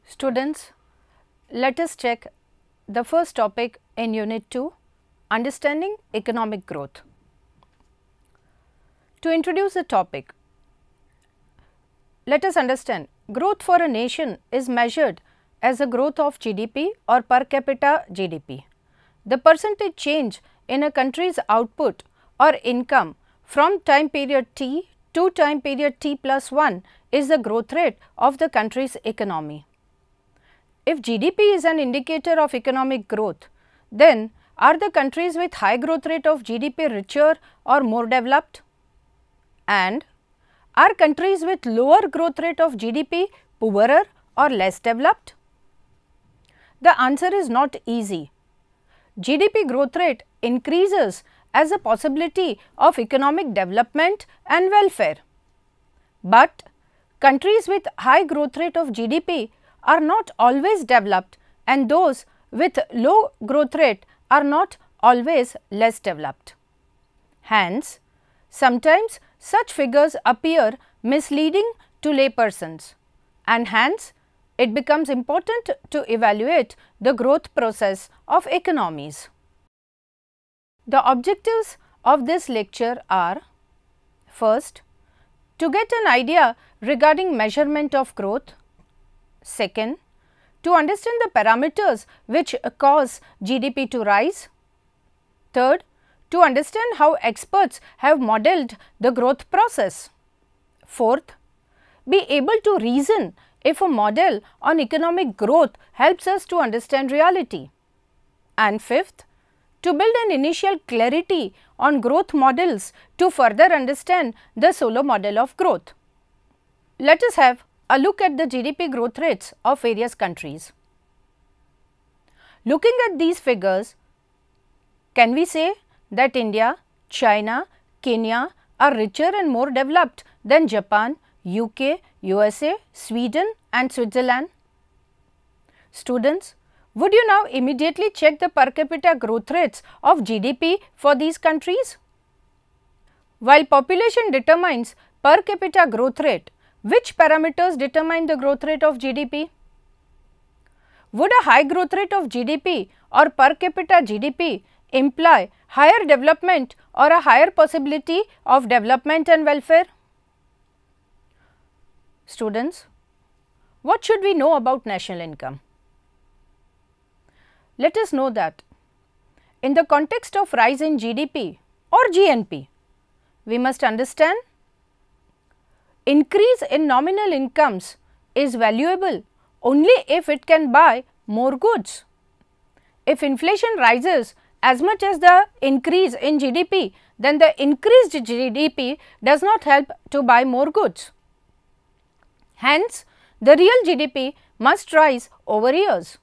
Students, let us check the first topic in Unit 2, Understanding Economic Growth. To introduce the topic, let us understand growth for a nation is measured as the growth of GDP or per capita GDP. The percentage change in a country's output or income from time period T to time period T plus 1 is the growth rate of the country's economy. If GDP is an indicator of economic growth, then are the countries with high growth rate of GDP richer or more developed? And are countries with lower growth rate of GDP poorer or less developed? The answer is not easy. GDP growth rate increases as a possibility of economic development and welfare. But countries with high growth rate of GDP are not always developed, and those with low growth rate are not always less developed. Hence, sometimes such figures appear misleading to laypersons, and hence it becomes important to evaluate the growth process of economies. The objectives of this lecture are: first, to get an idea regarding measurement of growth; second, to understand the parameters which cause GDP to rise; third, to understand how experts have modeled the growth process; fourth, be able to reason if a model on economic growth helps us to understand reality; and fifth, to build an initial clarity on growth models to further understand the solo model of growth. Let us have a look at the GDP growth rates of various countries. Looking at these figures, can we say that India, China, Kenya are richer and more developed than Japan, UK, USA, Sweden and Switzerland? Students, would you now immediately check the per capita growth rates of GDP for these countries? While population determines per capita growth rate, which parameters determine the growth rate of GDP? Would a high growth rate of GDP or per capita GDP imply higher development or a higher possibility of development and welfare? Students, what should we know about national income? Let us know that in the context of rise in GDP or GNP, we must understand increase in nominal incomes is valuable only if it can buy more goods. If inflation rises as much as the increase in GDP, then the increased GDP does not help to buy more goods. Hence, the real GDP must rise over years.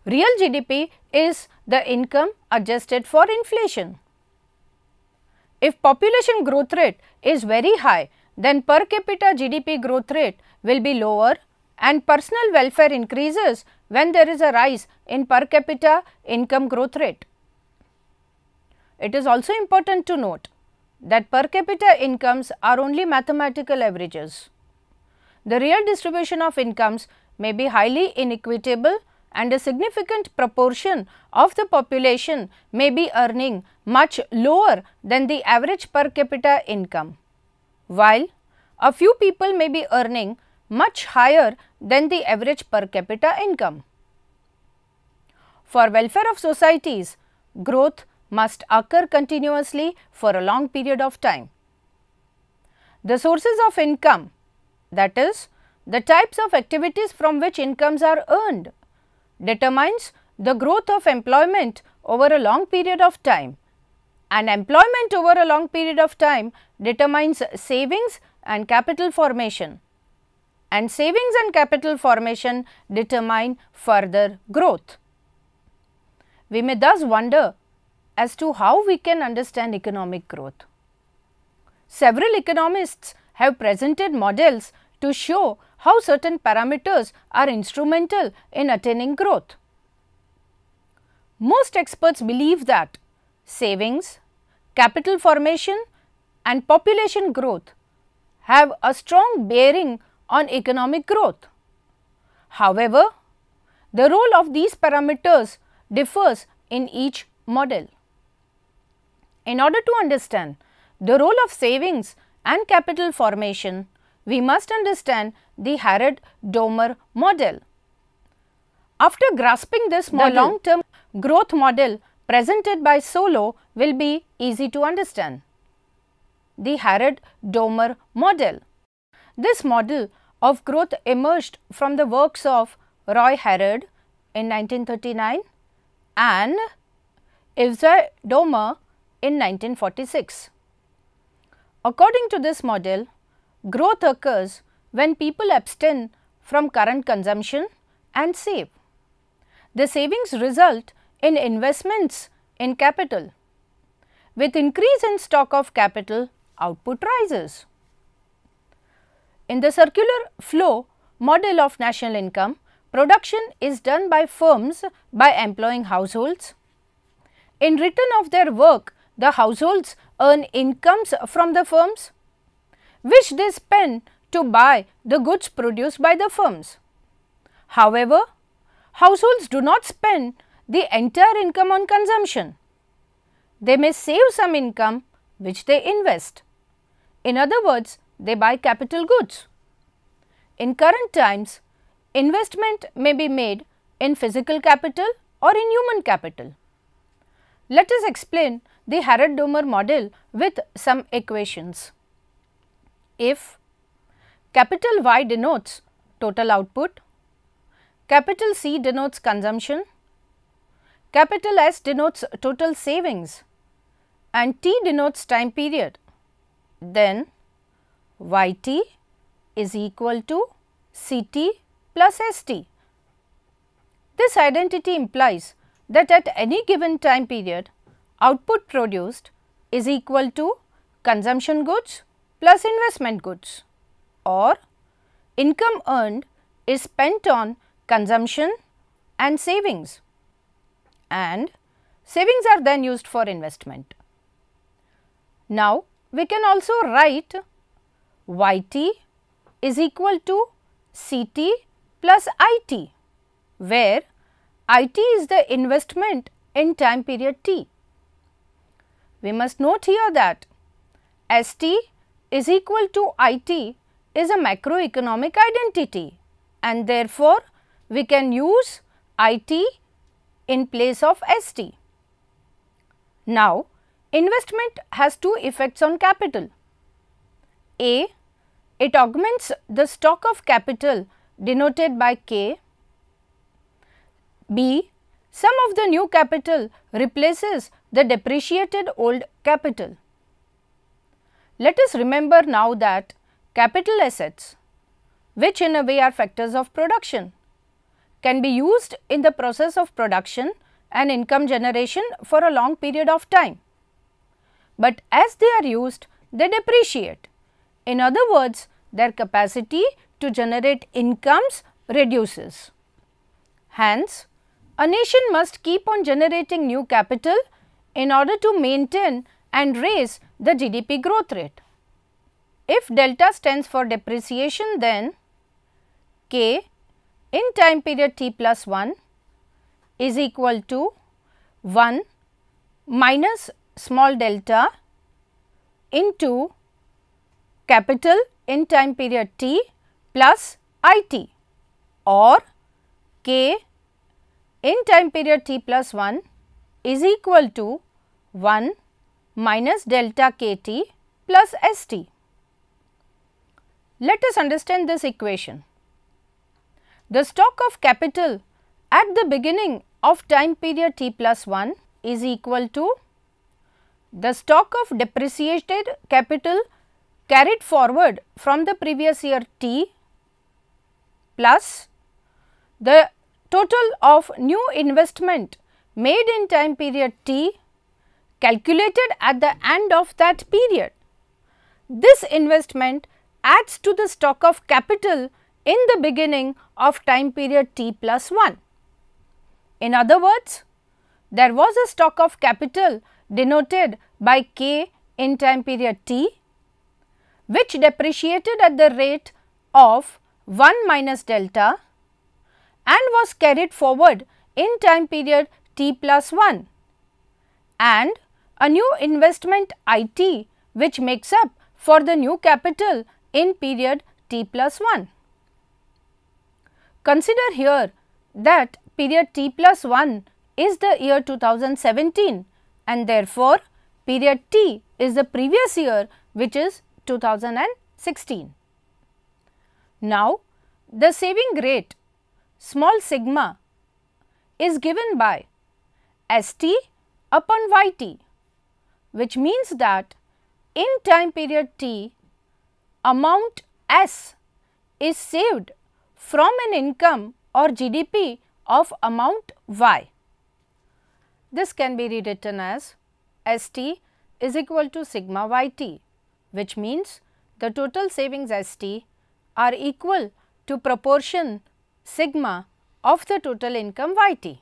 Real GDP is the income adjusted for inflation. If population growth rate is very high, then per capita GDP growth rate will be lower and personal welfare increases when there is a rise in per capita income growth rate. It is also important to note that per capita incomes are only mathematical averages. The real distribution of incomes may be highly inequitable, and a significant proportion of the population may be earning much lower than the average per capita income, while a few people may be earning much higher than the average per capita income. For welfare of societies, growth must occur continuously for a long period of time. The sources of income, that is, the types of activities from which incomes are earned, determines the growth of employment over a long period of time, and employment over a long period of time determines savings and capital formation, and savings and capital formation determine further growth. We may thus wonder as to how we can understand economic growth. Several economists have presented models to show how certain parameters are instrumental in attaining growth. Most experts believe that savings, capital formation and population growth have a strong bearing on economic growth. However, the role of these parameters differs in each model. In order to understand the role of savings and capital formation, we must understand the Harrod-Domer model. After grasping this model, the long-term growth model presented by Solow will be easy to understand. The Harrod-Domer model. This model of growth emerged from the works of Roy Harrod in 1939 and Domer in 1946. According to this model, growth occurs when people abstain from current consumption and save. The savings result in investments in capital. With increase in stock of capital, output rises. In the circular flow model of national income, production is done by firms by employing households. In return of their work, the households earn incomes from the firms, which they spend to buy the goods produced by the firms. However, households do not spend the entire income on consumption. They may save some income which they invest. In other words, they buy capital goods. In current times, investment may be made in physical capital or in human capital. Let us explain the Harrod-Domer model with some equations. If capital Y denotes total output, capital C denotes consumption, capital S denotes total savings and T denotes time period, then YT is equal to CT plus ST. This identity implies that at any given time period, output produced is equal to consumption goods plus investment goods, or income earned is spent on consumption and savings are then used for investment. Now, we can also write YT is equal to CT plus IT, where IT is the investment in time period T. We must note here that ST is equal to IT is a macroeconomic identity and therefore, we can use IT in place of ST. Now, investment has two effects on capital. A, it augments the stock of capital denoted by K. B, some of the new capital replaces the depreciated old capital. Let us remember now that capital assets, which in a way are factors of production, can be used in the process of production and income generation for a long period of time. But as they are used, they depreciate. In other words, their capacity to generate incomes reduces. Hence, a nation must keep on generating new capital in order to maintain and raise the GDP growth rate. If delta stands for depreciation, then K in time period T plus 1 is equal to 1 minus small delta into capital in time period T plus IT, or K in time period T plus 1 is equal to 1 minus delta KT plus ST. Let us understand this equation. The stock of capital at the beginning of time period T plus 1 is equal to the stock of depreciated capital carried forward from the previous year T plus the total of new investment made in time period T calculated at the end of that period. This investment adds to the stock of capital in the beginning of time period T plus 1. In other words, there was a stock of capital denoted by K in time period T, which depreciated at the rate of 1 minus delta, and was carried forward in time period T plus 1, and a new investment IT which makes up for the new capital in period T plus 1. Consider here that period T plus 1 is the year 2017, and therefore, period T is the previous year, which is 2016. Now, the saving rate small sigma is given by ST upon YT, which means that in time period T, amount S is saved from an income or GDP of amount Y. This can be rewritten as ST is equal to sigma YT, which means the total savings ST are equal to proportion sigma of the total income YT,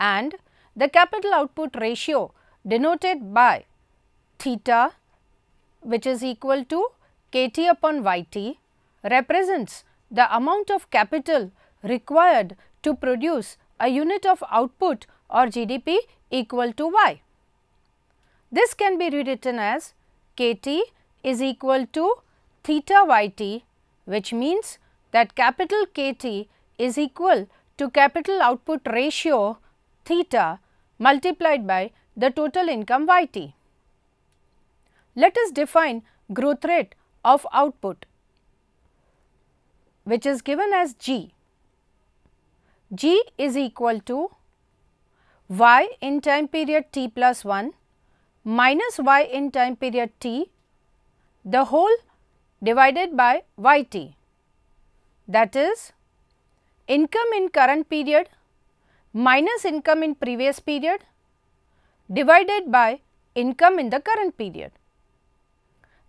and the capital output ratio denoted by theta, which is equal to KT upon YT, represents the amount of capital required to produce a unit of output or GDP equal to Y. This can be rewritten as KT is equal to theta YT, which means that capital KT is equal to capital output ratio theta multiplied by the total income YT. Let us define growth rate of output, which is given as G. G is equal to Y in time period T plus 1 minus Y in time period T, the whole divided by YT, that is income in current period minus income in previous period divided by income in the current period.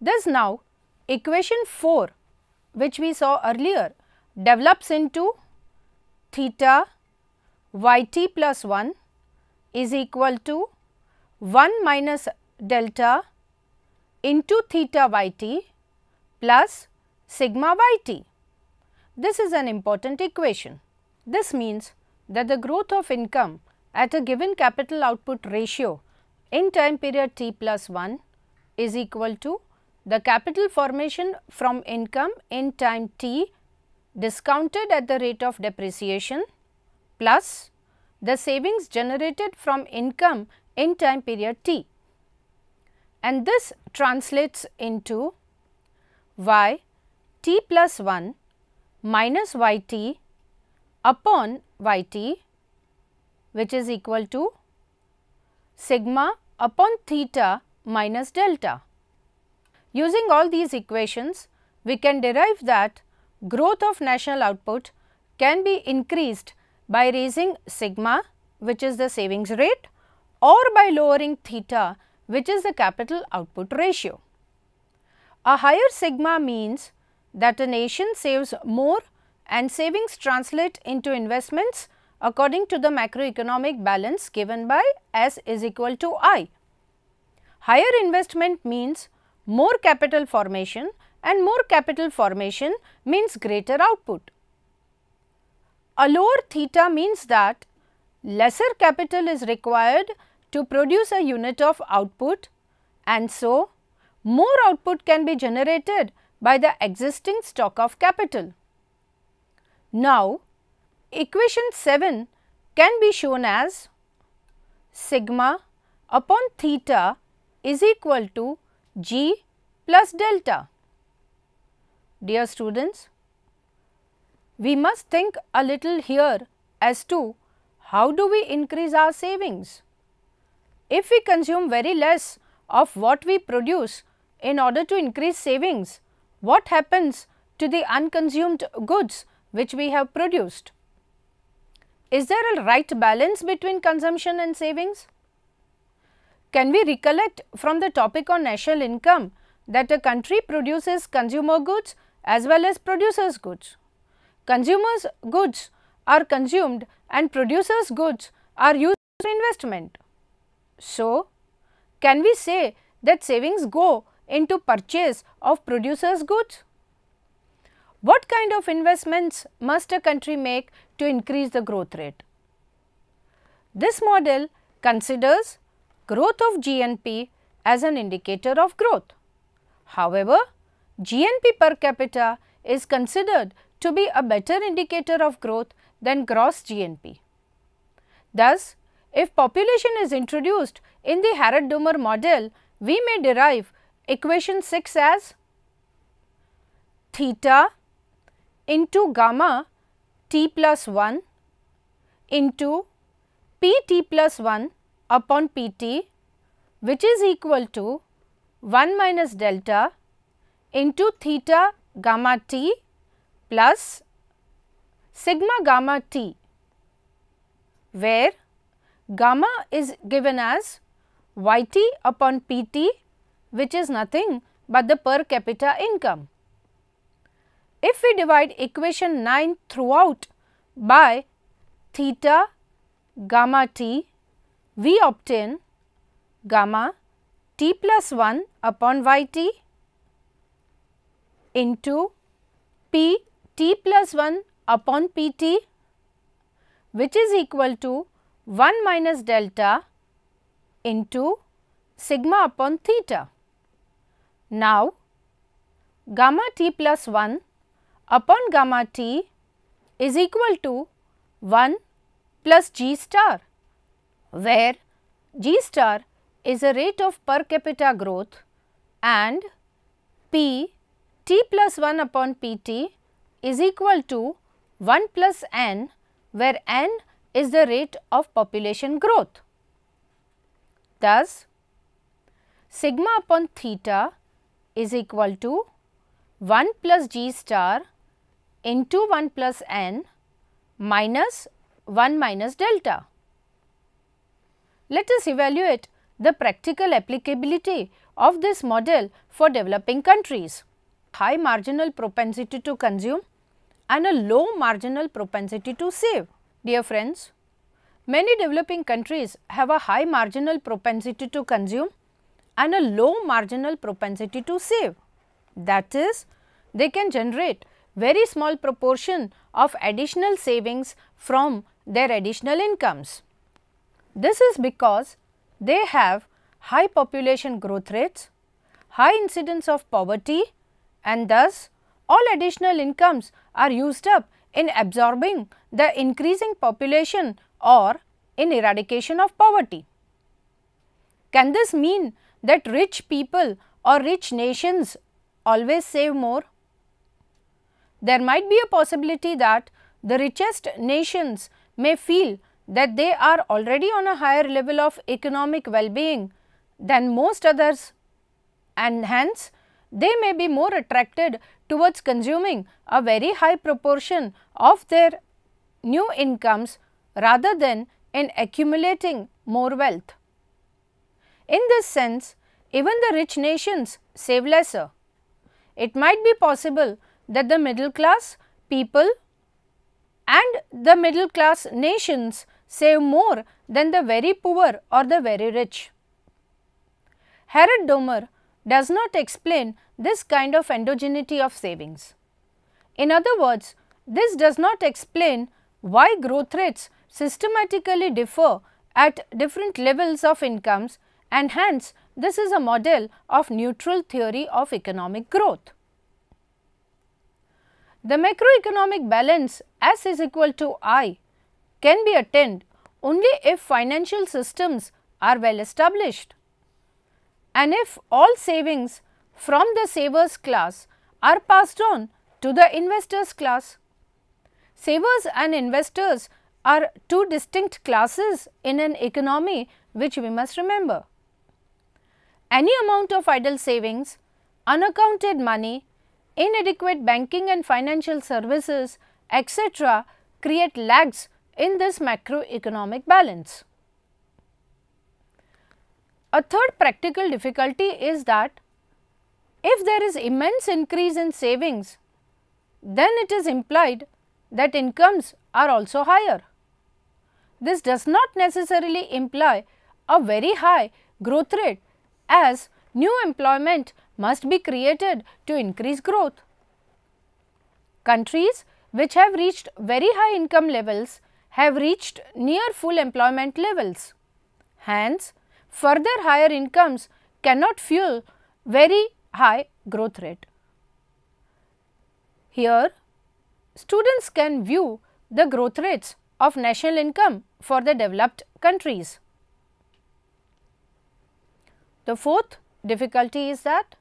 Thus, now equation 4, which we saw earlier, develops into theta YT plus 1 is equal to 1 minus delta into theta YT plus sigma YT. This is an important equation. This means that the growth of income at a given capital output ratio in time period T plus 1 is equal to the capital formation from income in time T discounted at the rate of depreciation plus the savings generated from income in time period T, and this translates into Y T plus 1 minus YT upon YT, which is equal to sigma upon theta minus delta. Using all these equations, we can derive that growth of national output can be increased by raising sigma, which is the savings rate, or by lowering theta, which is the capital output ratio. A higher sigma means that a nation saves more and savings translate into investments according to the macroeconomic balance given by S is equal to I. Higher investment means more capital formation, and more capital formation means greater output. A lower theta means that lesser capital is required to produce a unit of output, and so more output can be generated by the existing stock of capital. Now, equation 7 can be shown as sigma upon theta is equal to G plus delta. Dear students, we must think a little here as to how do we increase our savings. If we consume very less of what we produce in order to increase savings, what happens to the unconsumed goods which we have produced? Is there a right balance between consumption and savings? Can we recollect from the topic on national income that a country produces consumer goods as well as producers goods? Consumers goods are consumed and producers goods are used for investment. So, can we say that savings go into purchase of producers goods? What kind of investments must a country make to increase the growth rate? This model considers growth of GNP as an indicator of growth. However, GNP per capita is considered to be a better indicator of growth than gross GNP. Thus, if population is introduced in the Harrod model, we may derive equation 6 as theta into gamma t plus 1 into pt plus 1 upon pt, which is equal to 1 minus delta into theta gamma t plus sigma gamma t, where gamma is given as yt upon pt, which is nothing but the per capita income. If we divide equation 9 throughout by theta gamma t, we obtain gamma t plus 1 upon yt into p t plus 1 upon pt, which is equal to 1 minus delta into sigma upon theta. Now, gamma t plus 1 upon gamma t is equal to 1 plus g star, where g star is a rate of per capita growth and p t plus 1 upon pt is equal to 1 plus n, where n is the rate of population growth. Thus, sigma upon theta is equal to 1 plus g star into 1 plus n minus 1 minus delta. Let us evaluate the practical applicability of this model for developing countries. High marginal propensity to consume and a low marginal propensity to save. Dear friends, many developing countries have a high marginal propensity to consume and a low marginal propensity to save. That is, they can generate very small proportion of additional savings from their additional incomes. This is because they have high population growth rates, high incidence of poverty, and thus all additional incomes are used up in absorbing the increasing population or in eradication of poverty. Can this mean that rich people or rich nations always save more? There might be a possibility that the richest nations may feel that they are already on a higher level of economic well-being than most others, and hence they may be more attracted towards consuming a very high proportion of their new incomes rather than in accumulating more wealth. In this sense, even the rich nations save lesser. It might be possible that the middle class people and the middle class nations save more than the very poor or the very rich. Harrod does not explain this kind of endogeneity of savings. In other words, this does not explain why growth rates systematically differ at different levels of incomes, and hence this is a model of neutral theory of economic growth. The macroeconomic balance S is equal to I can be attained only if financial systems are well established, and if all savings from the savers class are passed on to the investors class. Savers and investors are two distinct classes in an economy, which we must remember. Any amount of idle savings, unaccounted money, inadequate banking and financial services, etc., create lags in this macroeconomic balance. A third practical difficulty is that if there is immense increase in savings, then it is implied that incomes are also higher. This does not necessarily imply a very high growth rate, as new employment must be created to increase growth. Countries which have reached very high income levels have reached near full employment levels. Hence, further higher incomes cannot fuel very high growth rate. Here, students can view the growth rates of national income for the developed countries. The fourth difficulty is that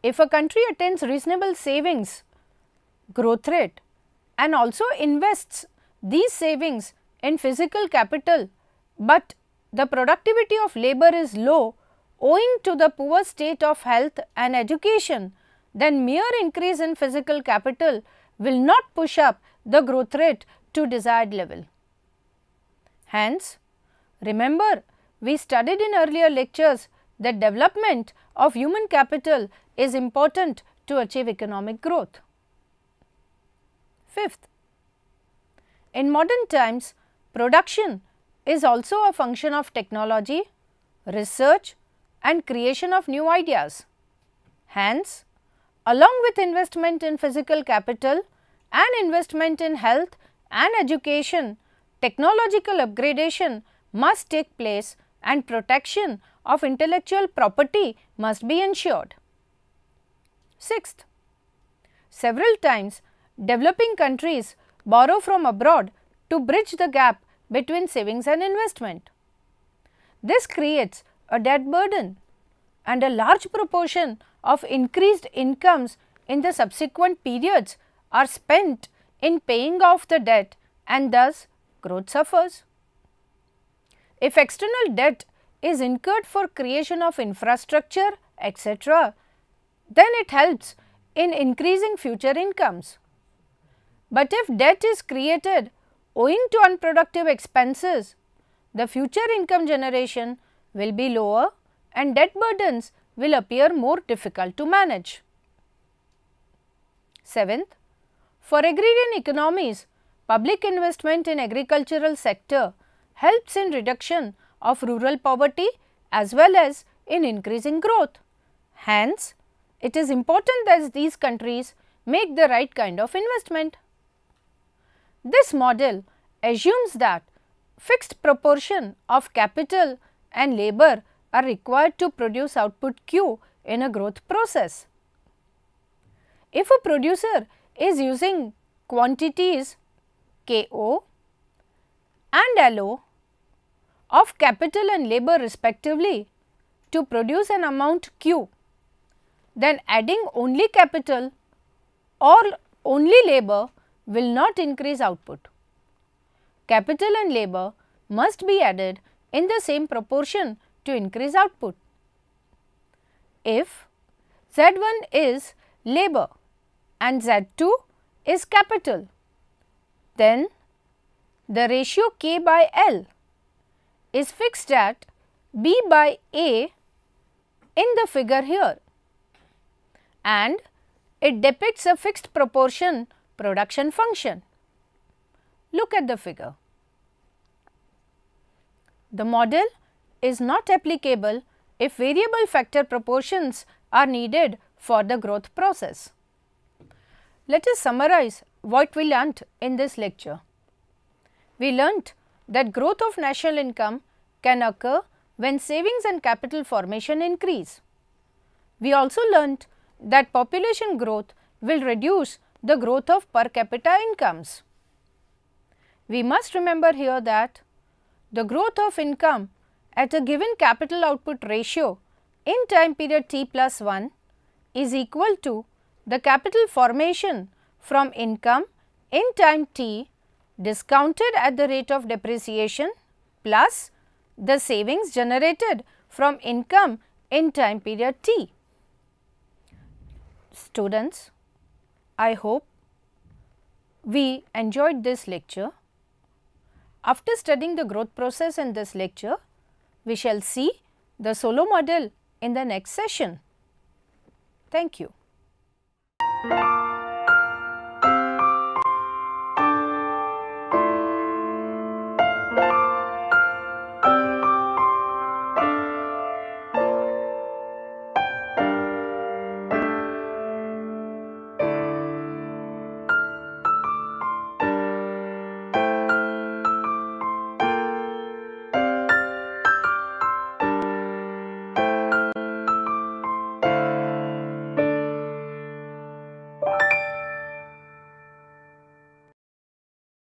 if a country attains reasonable savings growth rate and also invests these savings in physical capital, but the productivity of labor is low owing to the poor state of health and education, then mere increase in physical capital will not push up the growth rate to desired level. Hence, remember we studied in earlier lectures that development of human capital is important to achieve economic growth. Fifth, in modern times, production is also a function of technology, research and creation of new ideas. Hence, along with investment in physical capital and investment in health and education, technological upgradation must take place and protection of intellectual property must be ensured. Sixth, several times developing countries borrow from abroad to bridge the gap between savings and investment. This creates a debt burden and a large proportion of increased incomes in the subsequent periods are spent in paying off the debt and thus growth suffers. If external debt is incurred for creation of infrastructure, etc., then it helps in increasing future incomes. But if debt is created owing to unproductive expenses, the future income generation will be lower and debt burdens will appear more difficult to manage. Seventh, for agrarian economies, public investment in agricultural sector helps in reduction of rural poverty as well as in increasing growth. Hence, it is important that these countries make the right kind of investment. This model assumes that fixed proportion of capital and labor are required to produce output Q in a growth process. If a producer is using quantities KO and LO of capital and labor respectively to produce an amount Q, then adding only capital or only labor will not increase output. Capital and labor must be added in the same proportion to increase output. If Z1 is labor and Z2 is capital, then the ratio K by L is fixed at B by A in the figure here, and it depicts a fixed proportion production function. Look at the figure. The model is not applicable if variable factor proportions are needed for the growth process. Let us summarize what we learnt in this lecture. We learnt that growth of national income can occur when savings and capital formation increase. We also learnt that population growth will reduce the growth of per capita incomes. We must remember here that the growth of income at a given capital output ratio in time period t plus 1 is equal to the capital formation from income in time t discounted at the rate of depreciation plus the savings generated from income in time period t. Students, I hope we enjoyed this lecture. After studying the growth process in this lecture, we shall see the solo model in the next session. Thank you.